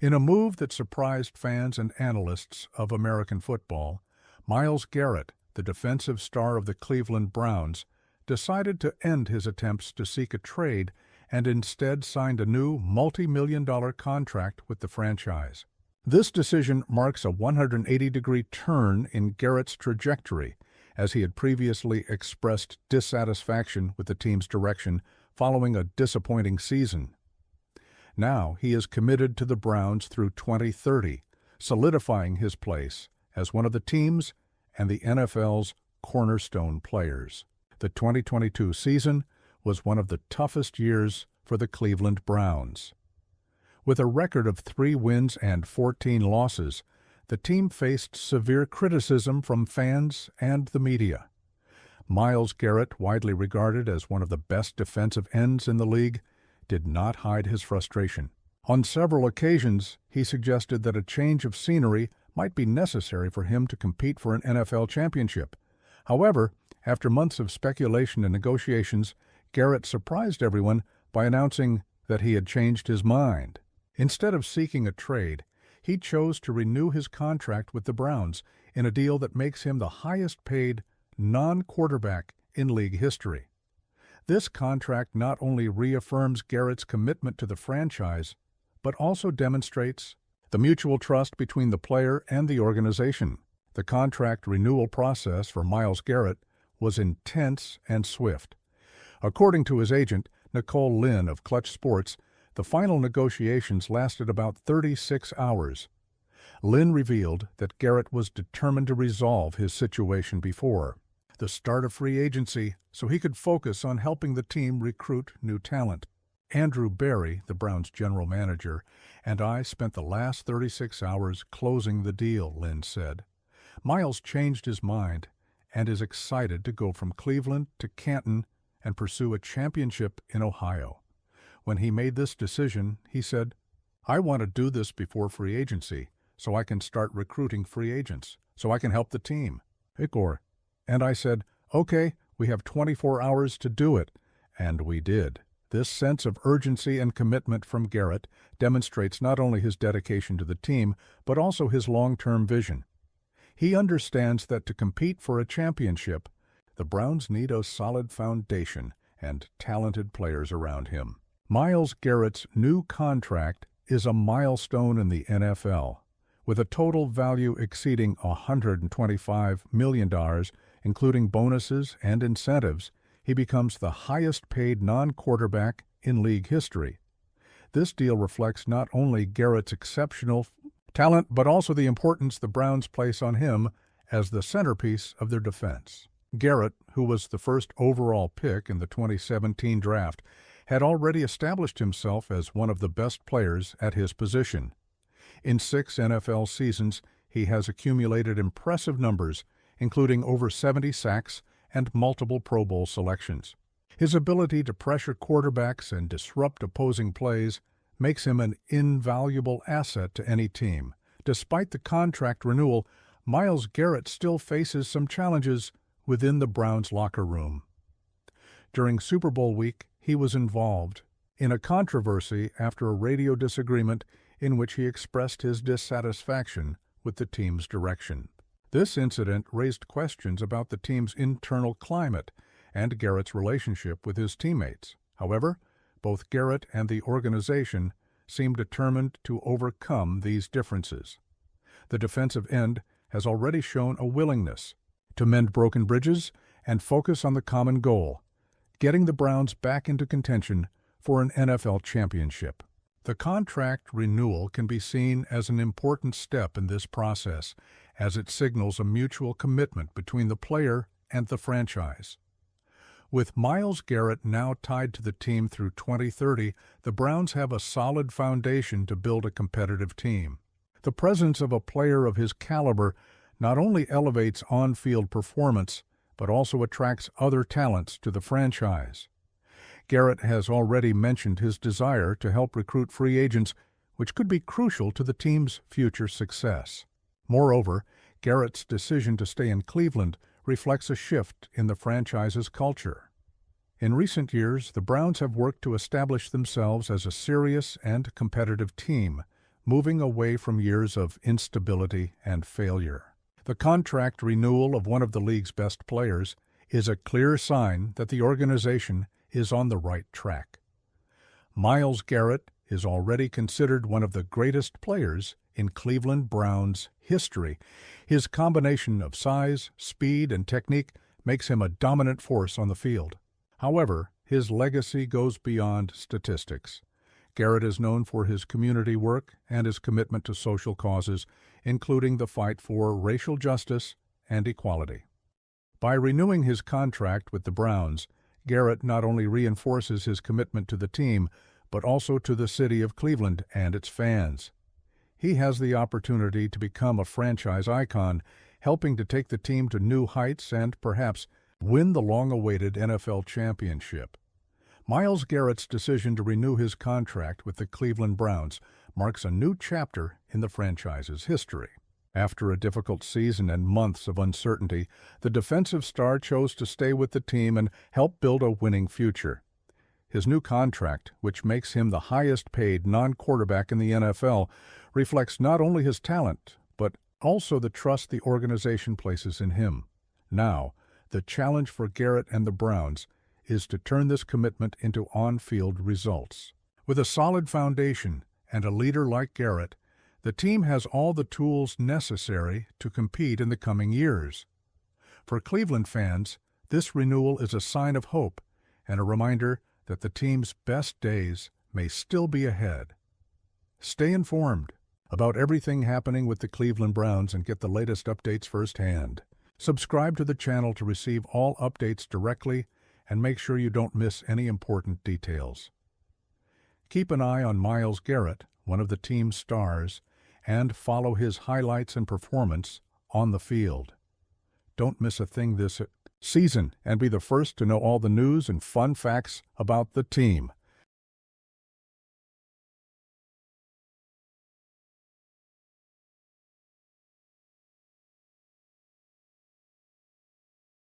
In a move that surprised fans and analysts of American football, Myles Garrett, the defensive star of the Cleveland Browns, decided to end his attempts to seek a trade and instead signed a new multi-million-dollar contract with the franchise. This decision marks a 180-degree turn in Garrett's trajectory, as he had previously expressed dissatisfaction with the team's direction following a disappointing season. Now he is committed to the Browns through 2030, solidifying his place as one of the team's and the NFL's cornerstone players. The 2022 season was one of the toughest years for the Cleveland Browns. With a record of 3 wins and 14 losses, the team faced severe criticism from fans and the media. Myles Garrett, widely regarded as one of the best defensive ends in the league, did not hide his frustration. On several occasions, he suggested that a change of scenery might be necessary for him to compete for an NFL championship. However, after months of speculation and negotiations, Garrett surprised everyone by announcing that he had changed his mind. Instead of seeking a trade, he chose to renew his contract with the Browns in a deal that makes him the highest-paid non-quarterback in league history. This contract not only reaffirms Garrett's commitment to the franchise, but also demonstrates the mutual trust between the player and the organization. The contract renewal process for Myles Garrett was intense and swift. According to his agent, Nicole Lynn of Clutch Sports, the final negotiations lasted about 36 hours. Lynn revealed that Garrett was determined to resolve his situation before the start of free agency so he could focus on helping the team recruit new talent. Andrew Berry, the Browns' general manager, and I spent the last 36 hours closing the deal, Lynn said. Myles changed his mind and is excited to go from Cleveland to Canton and pursue a championship in Ohio. When he made this decision, he said, "I want to do this before free agency so I can start recruiting free agents, so I can help the team." And I said, "Okay, we have 24 hours to do it." And we did. This sense of urgency and commitment from Garrett demonstrates not only his dedication to the team, but also his long-term vision. He understands that to compete for a championship, the Browns need a solid foundation and talented players around him. Myles Garrett's new contract is a milestone in the NFL. With a total value exceeding $125 million, including bonuses and incentives, he becomes the highest-paid non-quarterback in league history. This deal reflects not only Garrett's exceptional talent, but also the importance the Browns place on him as the centerpiece of their defense. Garrett, who was the first overall pick in the 2017 draft, had already established himself as one of the best players at his position. In 6 NFL seasons, he has accumulated impressive numbers, including over 70 sacks and multiple Pro Bowl selections. His ability to pressure quarterbacks and disrupt opposing plays makes him an invaluable asset to any team. Despite the contract renewal, Myles Garrett still faces some challenges within the Browns' locker room. During Super Bowl week, he was involved in a controversy after a radio disagreement in which he expressed his dissatisfaction with the team's direction. This incident raised questions about the team's internal climate and Garrett's relationship with his teammates. However, both Garrett and the organization seem determined to overcome these differences. The defensive end has already shown a willingness to mend broken bridges and focus on the common goal, getting the Browns back into contention for an NFL championship. The contract renewal can be seen as an important step in this process, as it signals a mutual commitment between the player and the franchise. With Myles Garrett now tied to the team through 2030, the Browns have a solid foundation to build a competitive team. The presence of a player of his caliber not only elevates on-field performance, but also attracts other talents to the franchise. Garrett has already mentioned his desire to help recruit free agents, which could be crucial to the team's future success. Moreover, Garrett's decision to stay in Cleveland reflects a shift in the franchise's culture. In recent years, the Browns have worked to establish themselves as a serious and competitive team, moving away from years of instability and failure. The contract renewal of one of the league's best players is a clear sign that the organization is on the right track. Myles Garrett is already considered one of the greatest players in Cleveland Browns history. His combination of size, speed, and technique makes him a dominant force on the field. However, his legacy goes beyond statistics. Garrett is known for his community work and his commitment to social causes, including the fight for racial justice and equality. By renewing his contract with the Browns, Garrett not only reinforces his commitment to the team, but also to the city of Cleveland and its fans. He has the opportunity to become a franchise icon, helping to take the team to new heights and, perhaps, win the long-awaited NFL championship. Myles Garrett's decision to renew his contract with the Cleveland Browns marks a new chapter in the franchise's history. After a difficult season and months of uncertainty, the defensive star chose to stay with the team and help build a winning future. His new contract, which makes him the highest-paid non-quarterback in the NFL, reflects not only his talent, but also the trust the organization places in him. Now, the challenge for Garrett and the Browns is to turn this commitment into on-field results. With a solid foundation and a leader like Garrett, the team has all the tools necessary to compete in the coming years. For Cleveland fans, this renewal is a sign of hope and a reminder that the team's best days may still be ahead. Stay informed about everything happening with the Cleveland Browns and get the latest updates firsthand. Subscribe to the channel to receive all updates directly and make sure you don't miss any important details. Keep an eye on Myles Garrett, one of the team's stars, and follow his highlights and performance on the field. Don't miss a thing this season and be the first to know all the news and fun facts about the team.